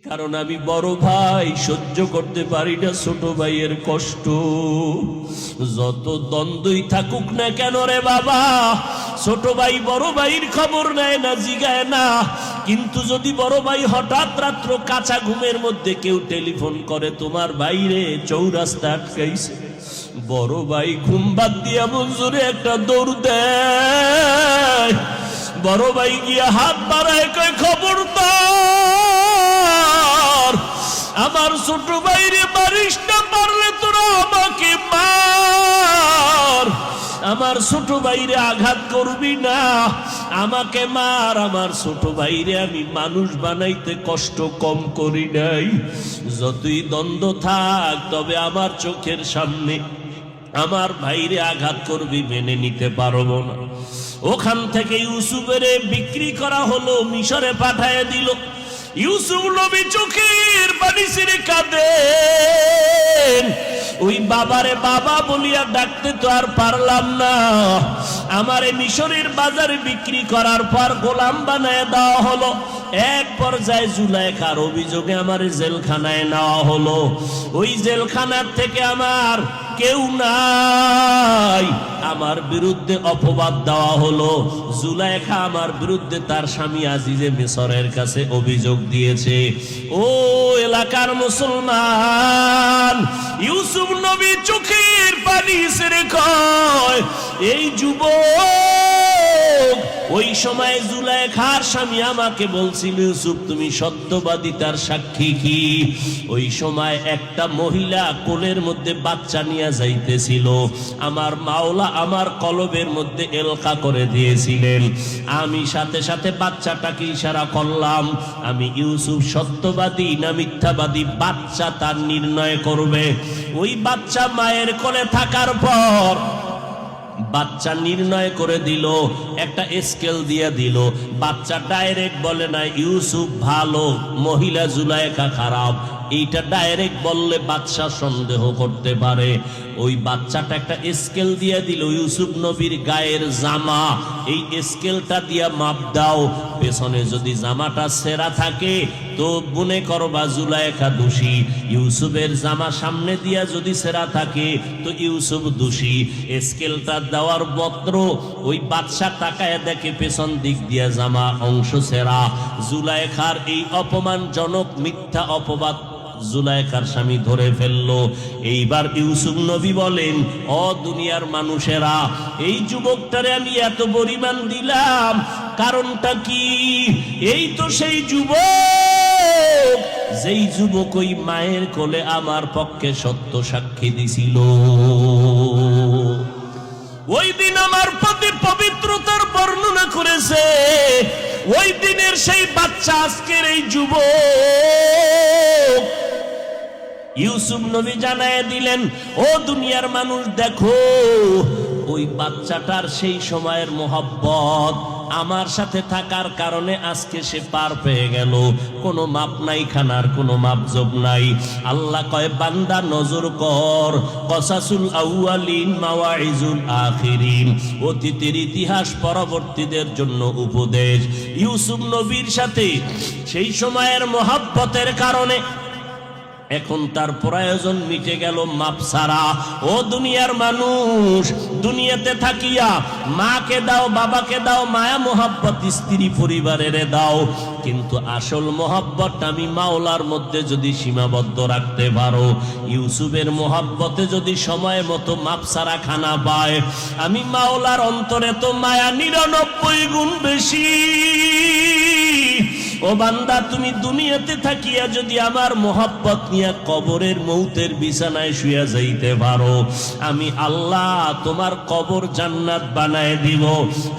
কারণ আমি বড় ভাই, সহ্য করতে পারি না ছোট ভাইয়ের কষ্ট। যত দ্বন্দ্বই থাকুক না কেন রে বাবা, ছোট ভাই বড় ভাইয়ের খবর নেয় না, জিগায় না। কিন্তু যদি বড় ভাই হঠাৎ রাত্র কাঁচা ঘুমের মধ্যে কেউ টেলিফোন করে, তোমার ভাইরে চৌরাস্তা আটকাইছে, বড় ভাই ঘুম বাদ দিয়া মঞ্জুরে একটা দৌড় দেয়। বড় ভাই গিয়া হাত বাড়ায়, কয় খবরদার আমার ছোট ভাইরে মারিস না, পারলে তোরা আমাকে মার। আমার ছোট ভাইরে আঘাত করবি না, আমাকে মার। আমার ছোট ভাইরে আমি মানুষ বানাইতে কষ্ট কম করি নাই। যতই দ্বন্দ্ব থাক, তবে আমার চোখের সামনে আমার ভাইরে আঘাত করবি মেনে নিতে পারবো না। ওখান থেকে ইউসুফের বিক্রি করা হলো, মিশরে পাঠায় দিল। ইউসুফ নবী চোখের পানি ছেড়ে কাঁদেন। ওই বাবারে বাবা বলিয়া ডাকতে তো আর পারলাম না। আমারে মিশরের বাজারে বিক্রি করার পর গোলাম বানায় দেওয়া হলো। এক পর্যায়ে জুলাইখার অভিযোগে আমারে জেলখানায় নেওয়া হলো। ওই জেলখানার থেকে আমার কেউ নাই, আমার বিরুদ্ধে অপবাদ দেওয়া হলো। জুলাইখা আমার বিরুদ্ধে তার স্বামী আজিজে মিসরের কাছে অভিযোগ দিয়েছে। ও এলাকার মুসলমান, ইউসুফ নবী চোখের পানি ছেড়ে কয়, এই যুবক ওই সময় জুলাইখার স্বামী আমাকে বলছিল, ইউসুফ তুমি সত্যবাদী, তার সাক্ষী কি? ওই সময় একটা মহিলা কোলের মধ্যে বাচ্চা নিয়ে যাইতেছিল। আমার মাওলা আমার কলবের মধ্যে এলকা করে দিয়েছিলেন। আমি সাথে সাথে বাচ্চাটাকে ইশারা করলাম। আমি ইউসুফ সত্যবাদী না মিথ্যাবাদী, বাচ্চা তার নির্ণয় করবে। ওই বাচ্চা মায়ের কোলে থাকার পর বাচ্চা নির্ণয় করে দিল, একটা স্কেল দিয়ে দিল। বাচ্চা ডাইরেক্ট বলে না ইউসুফ ভালো, মহিলা জুলাইখা খারাপ। এইটা ডাইরেক্ট বললে বাচ্চা সন্দেহ করতে পারে। ওই বাচ্চাটা একটা স্কেল দিয়ে দিল, ইউসুফ নবীর গায়ের জামা, এই স্কেলটা দিয়া মাপ দাও। পেছনে যদি জামাটা ছেঁড়া থাকে তো মনে করবা জুলাইখা দোষী। ইউসুফের জামা সামনে দিয়া যদি ছেঁড়া থাকে তো ইউসুফ দোষী। স্কেলটা দেওয়ার মাত্র ওই বাদশা তাকায় দেখে পেছন দিক দিয়া জামা অংশ ছেঁড়া। জুলাইখার এই অপমানজনক মিথ্যা অপবাদ জুলাইখার স্বামী ধরে ফেললো। এইবার ইউসুফ নবী বলেন, ও দুনিয়ার মানুষেরা, এই যুবকটারে আমি এত পরিমাণ দিলাম, কারণটা কি? এই তো সেই যুবক, যেই যুবক ওই মায়ের কোলে আমার পক্ষে সত্য সাক্ষী দিছিল। ওই দিন আমার প্রতি পবিত্রতার বর্ণনা করেছে। ওই দিনের সেই বাচ্চা আজকের এই যুবক। ইউসুফ নবী জানায় দিলেন, ও দুনিয়ার মানুষ দেখো, ওই বাচ্চাটার সেই সময়ের মোহব্বত আমার সাথে থাকার কারণে আজকে সে পার পেয়ে গেল। কোনো মাপ নাই, খানার কোনো মাপজব নাই। আল্লাহ কয়, বান্দা নজর কর, কসাসুল আউয়ালিন মাওয়াইজুল আখিরিন, অতীতের ইতিহাস পরবর্তীদের জন্য উপদেশ। ইউসুফ নবীর সাথে সেই সময়ের মোহব্বতের কারণে এখন তার প্রয়োজন মিটে গেল মাপ ছাড়া। ও দুনিয়ার মানুষ, দুনিয়াতে থাকিয়া মাকে দাও, বাবাকে দাও, মায়া মোহাব্বত স্ত্রী পরিবারের দাও, কিন্তু আসল মোহাব্বত আমি মাওলার মধ্যে যদি সীমাবদ্ধ রাখতে পারো, ইউসুফের মোহাব্বতে যদি সময় মতো মাপ ছাড়া খানা পায়, আমি মাওলার অন্তরে তো মায়া 99 গুণ বেশি। ও বান্দা, তুমি দুনিয়াতে থাকিয়া যদি আমার মোহাব্বত নিয়ে কবরের মৌতের বিছানায় শুয়ে যাইতে পারো, আমি আল্লাহ তোমার কবর জান্নাত বানায় দিব।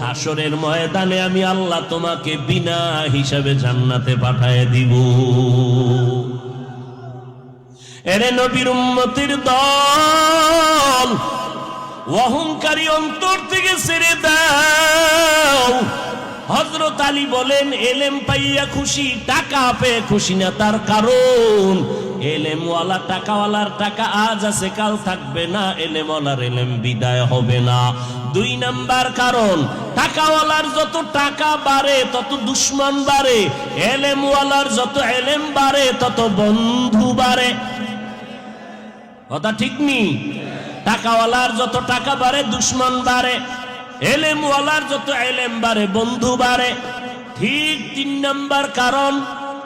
হাসরের ময়দানে আমি আল্লাহ তোমাকে বিনা হিসাবে জান্নাতে পাঠায় দিব। এরে নবীর উম্মতের দল, অহংকারী অন্তর থেকে ছেড়ে দাও। হযরত আলী বলেন, এলেম পাইয়া খুশি, টাকা পেয়ে খুশি না। তার কারণ এলেমওয়ালা টাকাওয়ালার টাকা আজ আছে কাল থাকবে না, এলেমওয়ালার এলেম বিদায় হবে না। দুই নাম্বার কারণ, টাকাওয়ালার যত টাকা বাড়ে তত দুশ্মন বাড়ে, এলেমওয়ালার যত এলেম বাড়ে তত বন্ধু বাড়ে। কথা ঠিক নি? টাকাওয়ালার যত টাকা বাড়ে দুশ্মন বাড়ে, এলেমওয়ালার যত এলেম বাড়ে বন্ধু বাড়ে। ঠিক তিন নাম্বার কারণ,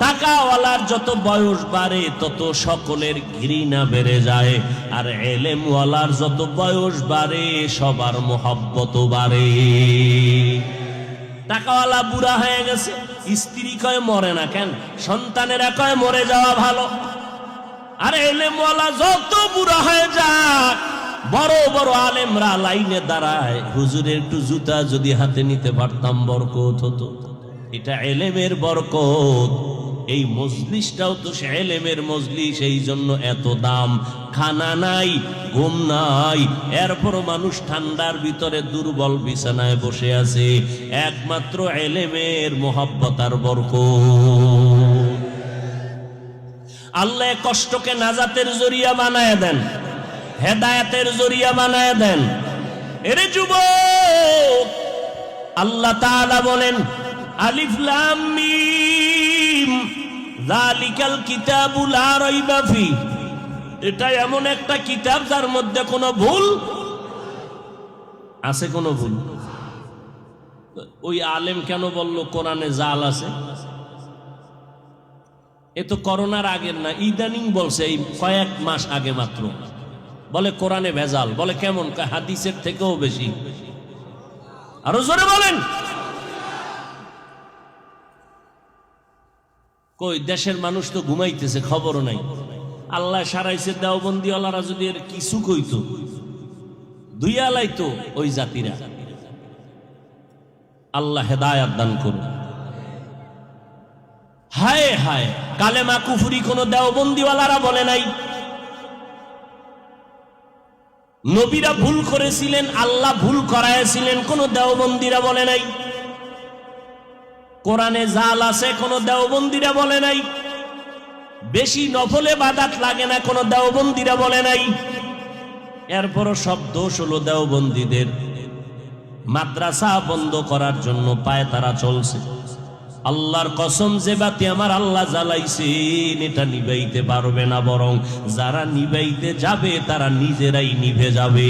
টাকাওয়ালার যত বয়স বাড়ে তত সকলের ঘৃণা বেড়ে যায়, আর এলেমওয়ালার যত বয়স বাড়ে সবার মোহাব্বত বাড়ে। টাকাওয়ালা বুড়া হয়ে গেছে, স্ত্রী কয় মরে না কেন, সন্তানেরা কয় মরে যাওয়া ভালো। আর এলেমওয়ালা যত বুড়া হয়ে যায়, বড় বড় আলেমরা লাইনে দাঁড়ায়, হুজুরের একটু জুতা যদি হাতে নিতে পারতাম বরকত হতো। এটা এলেমের বরকত। এই মজলিসটাও তো সে এলেমের মজলিস, এই জন্য এত দাম। খানা নাই, ঘুম নাই, এরপরও মানুষ ঠান্ডার ভিতরে দুর্বল বিছানায় বসে আছে, একমাত্র এলেমের মোহাব্বত আর বরকত। আল্লাহ কষ্টকে নাজাতের জরিয়া বানায় দেন, হেদায়েতের জরিয়া বানায় দেন। এরে যুবক, আল্লাহ তাআলা বলেন আলিফ লাম মিম যালিকাল কিতাবু লা রাইবা ফি, এটা এমন একটা কিতাব যার মধ্যে কোনো ভুল আছে? কোনো ভুল? ওই আলেম কেন বলল কোরআনে জাল আছে? এ তো করোনার আগের না, ইদানিং বলছে, এই কয়েক মাস আগে মাত্র বলে কোরআনে ভেজাল। বলে কেমন? হাদিসের থেকেও বেশি। আরো জোরে বলেন। কই দেশের মানুষ তো ঘুমাইতেছে, খবরও নাই। আল্লাহ সারাইছে, দেওবন্দিওয়ালারা যদি এর কিছু কইতো, দুইয়ালাই তো ওই জাতিরা। আল্লাহ হেদায়াত দান করুন। হায় হায়, কালেমা কুফরি কোন দেওবন্দিওয়ালারা বলে নাই। নবীরা ভুল করেছিলেন, আল্লাহ ভুল করাইছিলেন, কোন দেওবন্দিরা বলে নাই। কোরআনে জাল আছে, কোন দেওবন্দিরা বলে নাই। বেশি নফলে বাদাত লাগে না, কোন দেওবন্দিরা বলে নাই। এরপরও সব দোষ হলো দেওবন্দিদের। মাদ্রাসা বন্ধ করার জন্য পায়ে তারা চলছে। আল্লাহর কসম, যে বাতি আমার আল্লাহ জ্বালাইছেন এটা নিভাইতে পারবে না, বরং যারা নিভাইতে যাবে তারা নিজেরাই নিভে যাবে।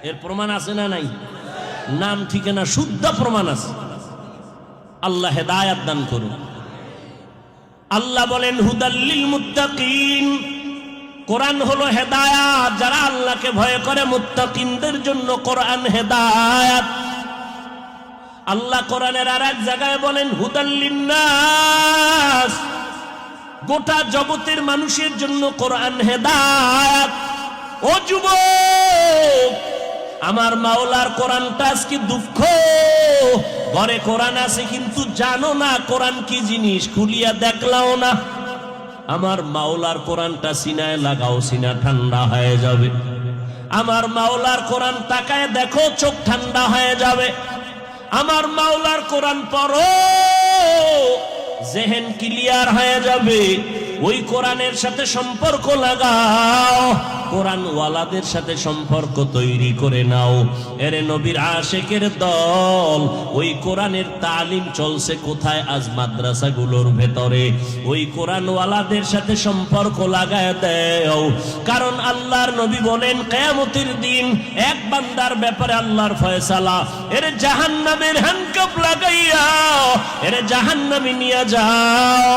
এর প্রমাণ আছে না নাই? নাম ঠিকানা শুদ্ধ প্রমাণ আছে। আল্লাহ হেদায়াত দান করুন। আল্লাহ বলেন হুদাল্লিল মুত্তাকিন, কোরআন হলো হেদায়াত। যারা আল্লাহকে ভয় করে মুত্তাকিনদের জন্য কোরআন হেদায়াত। আল্লাহ কোরআনের আর এক জায়গায় বলেন হুদাল্লিন নাস, গোটা জগতের মানুষের জন্য কোরআন হেদায়াত। ও যুবক, আমার মাওলার কোরআনটা আজকে দুঃখ, ঘরে কোরআন আছে কিন্তু জানো না কোরআন কি জিনিস, খুলিয়া দেখলাও না। আমার মাওলার কোরআনটা সিনায় লাগাও, সিনা ঠান্ডা হয়ে যাবে। আমার মাওলার কোরআন তাকায় দেখো, চোখ ঠান্ডা হয়ে যাবে। আমার মাওলার কোরআন পড়ো, জেহেন ক্লিয়ার হয়ে যাবে। ওই কোরআনের সাথে সম্পর্ক লাগাও, কোরআন ওয়ালাদের সাথে সম্পর্ক তৈরি করে নাও। এরে নবীর আশেকের দল, ওই কোরআনের তালিম চলছে কোথায়? আজ মাদ্রাসাগুলোর ভেতরে। ওই কোরআন ওয়ালাদের সাথে সম্পর্ক লাগায় দাও। কারণ আল্লাহর নবী বলেন কিয়ামতের দিন এক বান্দার ব্যাপারে আল্লাহর ফয়সালা, এর জাহান্নামের হ্যান্ডকাপ লাগাইয়া এর জাহান্নামে নিয়ে যাও।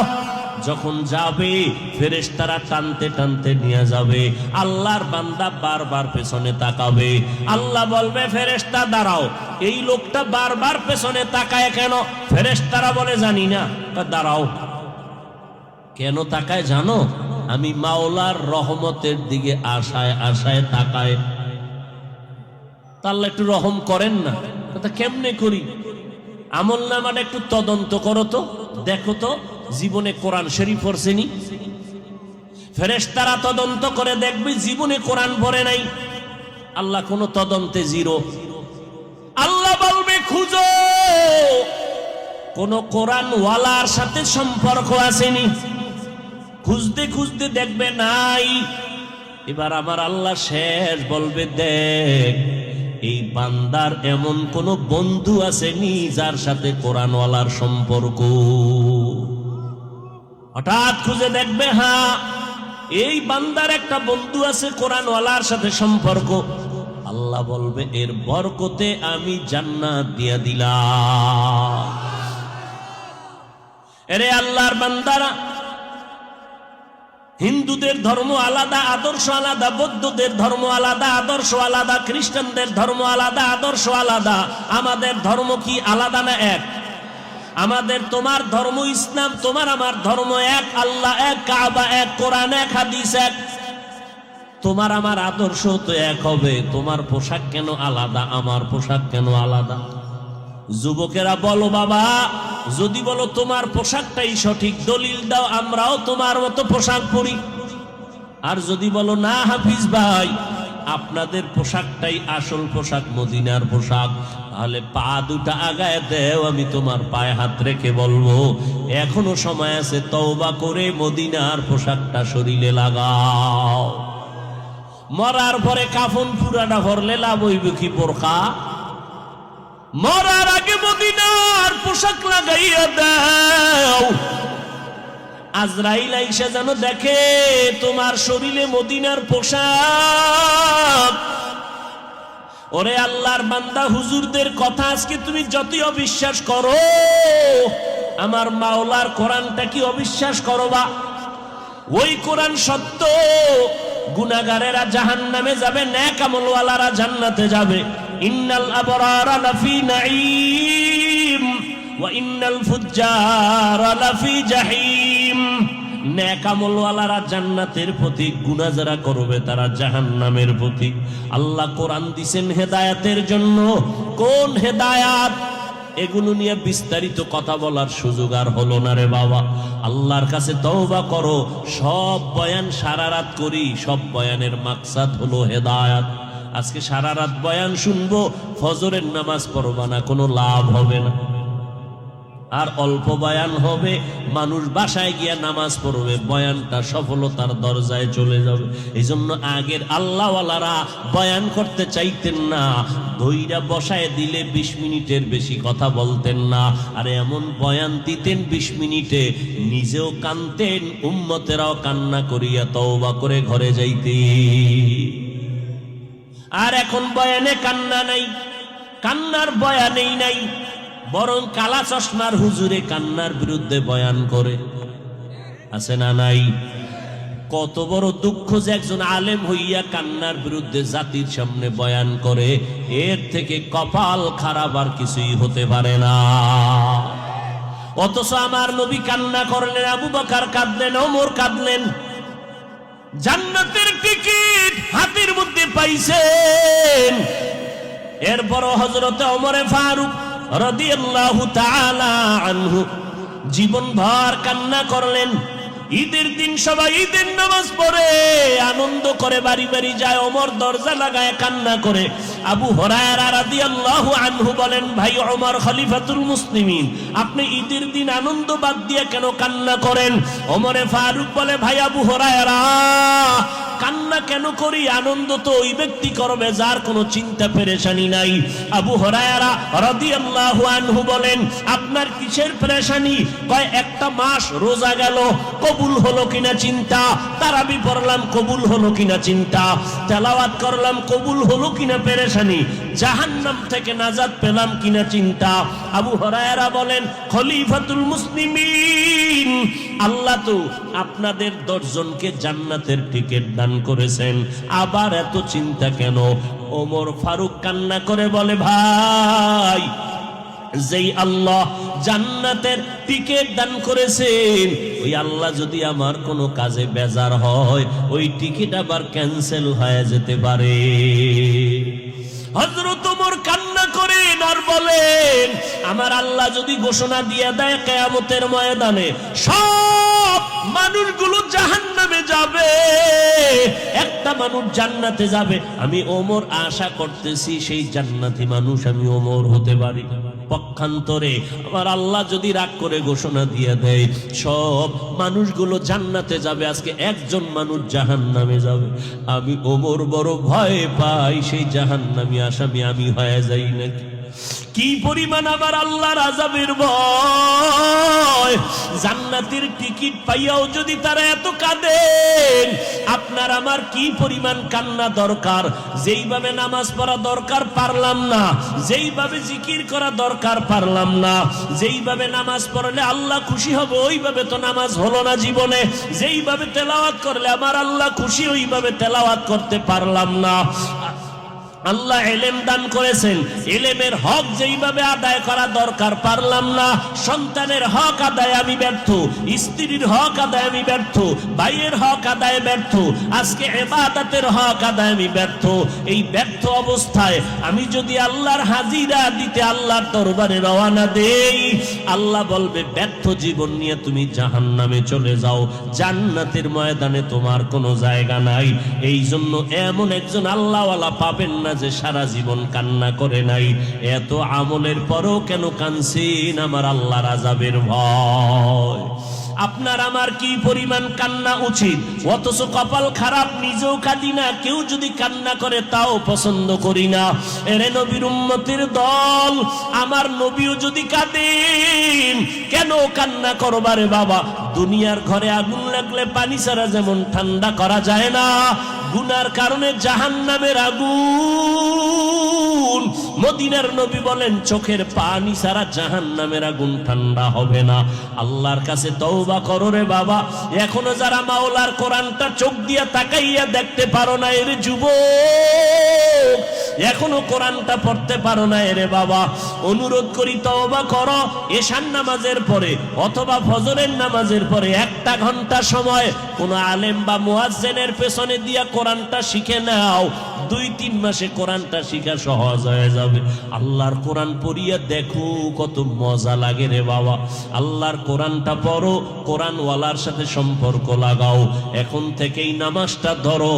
যখন যাবে ফেরেশতারা টানতে টানতে নিয়ে যাবে। আল্লাহর বান্দা বারবার পেছনে তাকাবে। আল্লাহ বলবে ফেরেশতা দাঁড়াও, এই লোকটা বারবার পেছনে তাকায় কেন? ফেরেশতারা বলে জানি না। দাঁড়াও, কেন তাকায় জানো? আমি মাওলার রহমতের দিকে আশায় আশায় তাকায়। আল্লাহ একটু রহম করেন না। কথা কেমনে করি? আমল নামাটা একটু তদন্ত করো তো, দেখো তো জীবনে কোরআন শরীফ পড়ছেনি? ফেরেশতারা তদন্ত করে দেখবে জীবনে কোরআন পড়ে নাই। আল্লাহ কোন তদন্তে জিরো। আল্লাহ বলবে খুঁজো, কোন কোরআন ওয়ালার সাথে সম্পর্ক আসেনি। খুঁজতে খুঁজতে দেখবে নাই। এবার আমার আল্লাহ শেষ বলবে, দেখ এই বান্দার এমন কোন বন্ধু আসেনি যার সাথে কোরআনওয়ালার সম্পর্ক। হঠাৎ খুঁজে দেখবে, হ্যাঁ এই বান্দার একটা বন্ধু আছে কোরআনওয়ালার সাথে সম্পর্ক। আল্লাহ বলবে, এর বরকতে আমি জান্নাত দিয়া দিলাম। এরে আল্লাহর বান্দারা, হিন্দুদের ধর্ম আলাদা, আদর্শ আলাদা, বৌদ্ধদের ধর্ম আলাদা, আদর্শ আলাদা, খ্রিস্টানদের ধর্ম আলাদা, আদর্শ আলাদা। আমাদের ধর্ম কি আলাদা না এক? আমাদের তোমার ধর্ম ইসলাম, তোমার আমার ধর্ম এক, আল্লাহ এক, কাবা এক, কোরআন এক, হাদিস এক। তোমার আমার আদর্শ তো এক হবে, তোমার পোশাক কেন আলাদা, আমার পোশাক কেন আলাদা? যুবকেরা বলো বাবা, যদি বলো তোমার পোশাকটাই সঠিক, দলিল দাও, আমরাও তোমার মতো পোশাক পরি। আর যদি বলো না হাফিজ ভাই, আপনাদের পোশাকটাই আসল পোশাক, মদিনার পোশাক, তাহলে পা দুটা আগায় দেও, আমি তোমার পায়ে হাত রেখে বলবো এখনো সময় আছে, তওবা করে মদিনার পোশাকটা শরীরে লাগাও। মরার পরে কাফন পুরাটা ভরলে লাভ হইবে কি বোরকা? মরার আগে মদিনার পোশাক লাগাইয়া দাও, আজরাইল আইসা যেন দেখে তোমার শরীরে মদিনার পোশাক। ওরে আল্লাহর বান্দা, হুজুরদের কথা আজকে তুমি যতই অবিশ্বাস করো, আমার মাওলার কোরআনটা কি অবিশ্বাস করবা? ওই কোরআন সত্য। গুনাহগারেরা জাহান্নামে যাবে, নেক আমলওয়ালারা জান্নাতে যাবে। ইন্নাল আবরারা লাফি নাঈম ওয়া ইন্নাল ফুজ্জারা লাফি জাহিম। নেক আমলওয়ালারা জান্নাতের প্রতীক, গুনাহ যারা করবে তারা জাহান্নামের প্রতীক। আল্লাহ কোরআন দিবেন হেদায়েতের জন্য। কোন হেদায়েত? এগুলো নিয়ে বিস্তারিত কথা বলার সুযোগ আর হলো না রে বাবা। আল্লাহর কাছে তওবা করো। সব বয়ান সারা রাত করি, সব বয়ানের মাকসাদ হলো হেদায়েত। আজকে সারা রাত বয়ান শুনবো, ফজরের নামাজ পড়বা না, কোনো লাভ হবে না। আর অল্প বয়ান হবে, মানুষ বাসায় গিয়া নামাজ পড়বে, বয়ানটা সফলতার দরজায় চলে যাবে। এই জন্য আগের আল্লাহওয়ালারা বয়ান করতে চাইতেন না, ধইরা বসায় দিলে 20 মিনিটের বেশি কথা বলতেন না। আর এমন বয়ান দিতেন 20 মিনিটে নিজেও কানতেন, উম্মতেরাও কান্না করিয়া তওবা করে ঘরে যাইতে। আর এখন বয়ানে কান্না নাই, কান্নার বয়ানেই নাই, বরং কালা চশমার হুজুরে কান্নার বিরুদ্ধে বয়ান করে। আছে না নাই? কত বড় দুঃখ যে একজন আলেম হইয়া কান্নার বিরুদ্ধে জাতির সামনে বয়ান করে। এর থেকে কপাল খারাপ আর কিছুই হতে পারে না। অথচ আমার নবী কান্না করলেন, আবু বকর কাঁদলেন, ওমর কাঁদলেন, জান্নাতের টিকিট হাতের মধ্যে পাইছেন। এরপর হযরতে ওমরে ফারুক রাদিয়াল্লাহু তাআলা আনহু জীবনভর কান্না করলেন। ঈদের দিন সবাই ঈদের নামাজ পড়ে আনন্দ করে বাড়ি বাড়ি যায়, ওমর দরজা লাগায় কান্না করে। আবু হুরায়রা রাদিয়াল্লাহু আনহু বলেন, ভাই ওমর খলিফাতুল মুসলিমিন, আপনি ঈদের দিন আনন্দ বাদ দিয়ে কেন কান্না করেন? ওমরে ফারুক বলে, ভাই আবু হুরায়রা, কান্না কেন করি? আনন্দ তো ওই ব্যক্তি করবে যার কোনো চিন্তা পেরেশানি নাই। আবু হুরায়রা রাদিয়াল্লাহু আনহু বলেন, আপনার কিসের পেরেশানি? কয়, একটা মাস রোজা গেল, কবুল হলো কিনা চিন্তা, তারাবি পড়লাম কবুল হলো কিনা চিন্তা, তেলাওয়াত করলাম কবুল হলো কিনা পেরেশানি, জাহান্নাম থেকে নাজাত পেলাম কিনা চিন্তা। আবু হুরায়রা বলেন, খলিফাতুল মুসলিমিন, আল্লাহ তো আপনাদের 10 জনকে জান্নাতের টিকিট দান করেছেন, আবার এত চিন্তা কেন? ওমর ফারুক কান্না করে বলে, ভাই, যেই আল্লাহ জান্নাতের টিকিট দান করেছেন, ওই আল্লাহ যদি আমার কোনো কাজে বেজার হয়, ওই টিকিট আবার ক্যান্সেল হয়ে যেতে পারে। হযরত ওমর কান্না করেন আর বলেন, আমার আল্লাহ যদি ঘোষণা দিয়ে দেয় কিয়ামতের ময়দানে সব মানুষগুলো জাহান্নামে যাবে, একটা মানুষ জান্নাতে যাবে, আমি ওমর আশা করতেছি সেই জান্নাতি মানুষ আমি ওমর হতে পারি। পক্ষান্তরে আমার আল্লাহ যদি রাগ করে ঘোষণা দিয়ে দেয় সব মানুষগুলো জান্নাতে যাবে, আজকে একজন মানুষ জাহান্নামে যাবে, আমি ওমর বড় ভয় পাই সেই জাহান্নামী আসামি আমি হয়ে যাই নাকি। কি পরিমাণ আমার আল্লাহর আযাবের ভয়। জান্নাতের টিকিট পাইয়াও যদি তারা এত কাঁদেন, আপনার আমার কি পরিমাণ কান্না দরকার। যেইভাবে নামাজ পড়া দরকার পারলাম না, যেইভাবে জিকির করা দরকার পারলাম না, যেইভাবে নামাজ পড়লে আল্লাহ খুশি হবে ওইভাবে তো নামাজ হলো না জীবনে, যেইভাবে তেলাওয়াত করলে আমার আল্লাহ খুশি ওইভাবে তেলাওয়াত করতে পারলাম না। আল্লাহ ইলম দান করেছেন, ইলমের হক যেইভাবে আদায় করা দরকার পারলাম না। সন্তানের হক আদায় আমি ব্যর্থ, স্ত্রীর হক আদায় আমি ব্যর্থ, ভাইয়ের হক আদায় ব্যর্থ, আজকে ইবাদতের হক আদায় আমি ব্যর্থ। এই ব্যর্থ অবস্থায় আমি যদি আল্লাহর হাজিরা দিতে আল্লাহর দরবারে রওনা দেই, আল্লাহ বলবে ব্যর্থ জীবন নিয়ে তুমি জাহান্নামে চলে যাও, জান্নাতের ময়দানে তোমার কোনো জায়গা নাই। এই জন্য এমন একজন আল্লাহওয়ালা পাবেন না যে সারা জীবন কান্না করে নাই। এত আমলের পরও কেন কাঁদছেন? আমার আল্লাহর আযাবের ভয়। আপনার আমার কি পরিমাণ কান্না উচিত, অথচ কপাল খারাপ, নিজেও কাঁদি না, কেউ যদি কান্না করে তাও পছন্দ করি না। এরে নবীর উম্মতের দল, আমার নবীও যদি কাঁদেন কেন কান্না করবারে বাবা? দুনিয়ার ঘরে আগুন লাগলে পানি ছাড়া যেমন ঠান্ডা করা যায় না, গুনার কারণে জাহান্নামের আগুন, মদিনার নবী বলেন চোখের পানি ছাড়া জাহান্নামের আগুন ঠান্ডা হবে না। আল্লাহর কাছে তওবা করো রে বাবা। এখনো যারা মাওলার কোরআনটা চোখ দিয়া তাকাইয়া দেখতে পারো না এর যুবক, এখনো কোরআনটা পড়তে পারো না এরে বাবা, অনুরোধ করি তওবা করো। এশার নামাজের পরে অথবা ফজরের নামাজের পরে 1 ঘন্টা সময় কোন আলেম বা মুয়াজ্জিনের পেছনে দিয়া কোরআনটা শিখে নাও। 2-3 মাসে কোরআনটা শিখা সহজ হয়ে যাবে। আল্লাহর কোরআন পড়িয়া দেখো কত মজা লাগে রে বাবা। আল্লাহর কোরআনটা পড়ো, কোরআনওয়ালার সাথে সম্পর্ক লাগাও। এখন থেকেই নামাজটা ধরো,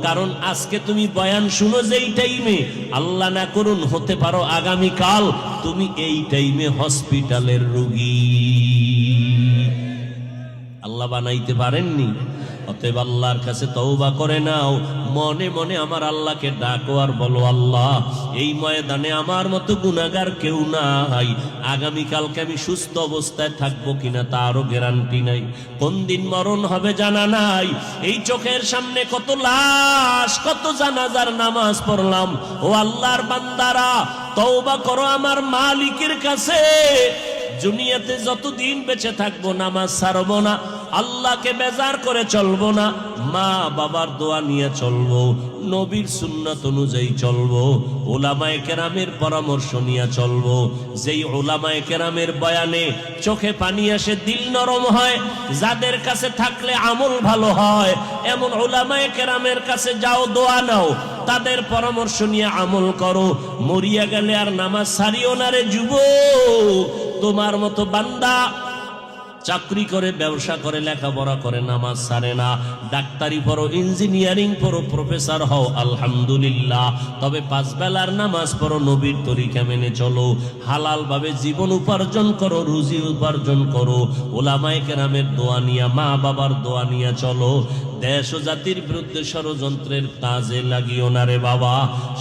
কারণ আজকে তুমি বয়ান শুনো যেই টাইমে, আল্লাহ না করুন হতে পারো আগামীকাল তুমি এই টাইমে হসপিটালের রোগী। আল্লাহ বানাইতে পারেননি। অতএব আল্লাহর কাছে তওবা করে নাও, মনে মনে আমার আল্লাহকে ডাকো আর বলো, আল্লাহ এই ময়দানে আমার মতো গুনাহগার কেউ নাই। আগামীকালকে আমি সুস্থ অবস্থায় থাকবো কিনা তারও গ্যারান্টি নাই, কোন দিন মরণ হবে জানা নাই। এই চোখের সামনে কত লাশ, কত জানাজার নামাজ পড়লাম। ও আল্লাহর বান্দারা, তওবা করো আমার মালিকের কাছে। দুনিয়াতে যতদিন বেঁচে থাকবো নামাজ ছাড়বো না, আল্লাহকে বেজার করে চলবো না, মা বাবার দোয়া নিয়ে চলবো, নবীর সুন্নাত অনুযায়ী চলবো, উলামায়ে কেরামের পরামর্শ নিয়ে চলবো। যেই উলামায়ে কেরামের বয়ানে চোখে পানি আসে, দিল নরম হয়, যাদের কাছে থাকলে আমল ভালো হয়, এমন উলামায়ে কেরামের কাছে যাও, দোয়া নাও, তাদের পরামর্শ নিয়ে আমল করো। মরিয়া গেলে আর নামাজ ছাড়িও না রে যুবক। তোমার মতো বান্দা চাকরি করে, ব্যবসা করে, লেখাপড়া করে, নামাজ ছাড়ে না। ডাক্তারি পড়ো, ইঞ্জিনিয়ারিং পড়ো, প্রফেসর হও, আলহামদুলিল্লাহ। তবে 5 বেলার নামাজ পড়ো, নবীর তরিকা মেনে চলো, হালাল ভাবে জীবন উপার্জন করো, রুজি উপার্জন করো, উলামায়ে কেরামের দোয়া নিয়া, মা বাবার দোয়া নিয়া চলো। দেশ ও জাতির বিরুদ্ধে ষড়যন্ত্রের কাজে লাগিও না রে বাবা।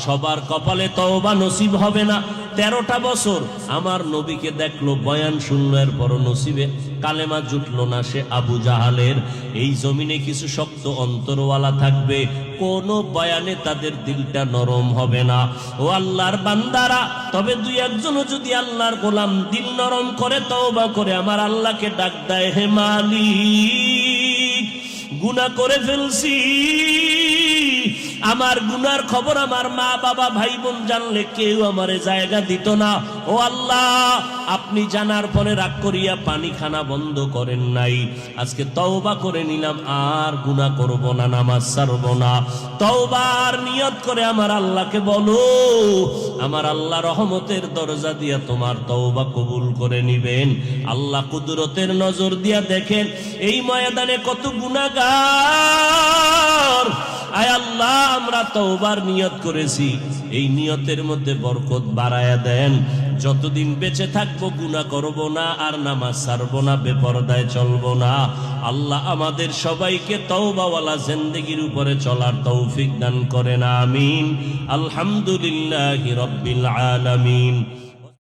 সবার কপালে তওবা নসিব হবে না। 13টা বছর আমার নবীকে দেখলো, বয়ান শুনলো, এরপর নসিবে কালেমা জুটলো না, সে আবু জাহালের। এই জমিনে কিছু শক্ত অন্তরওয়ালা থাকবে, কোন বয়ানে তাদের দিলটা নরম হবে না। ও আল্লাহর বান্দারা, তবে 2-1জনও যদি আল্লাহর গোলাম দিল নরম করে তওবা করে আমার আল্লাহকে ডাক দেয়, হে মালিক গুনাহ করে ফেলছি, আমার গুনার খবর আমার মা বাবা ভাই বোন জানলে কেউ আমারে জায়গা দিত না। ও আল্লাহ, আপনি জানার পরে রাগ করিয়া পানি খানা বন্ধ করেন নাই। আজকে তওবা করে নিলাম, আর গুনাহ করব না, নামাজ ছাড়ব না। তওবার নিয়ত করে আমার আল্লাহকে বলো, আমার আল্লাহ রহমতের দরজা দিয়া তোমার তওবা কবুল করে নিবেন। আল্লাহ কুদরতের নজর দিয়া দেখেন এই ময়দানে কত গুনাহগার। আয় আল্লাহ, আমরা তওবার নিয়ত করেছি, এই নিয়তের মধ্যে বরকত বাড়ায়া দেন। যতদিন বেঁচে থাকবো গুনাহ করব না, আর নামাজ ছাড়বো না, বেপরদায় চলবো না। আল্লাহ আমাদের সবাইকে তওবাওয়ালা জিন্দেগির উপরে চলার তৌফিক দান করেন, আমিন। আলহামদুলিল্লাহি রাব্বিল আলামিন।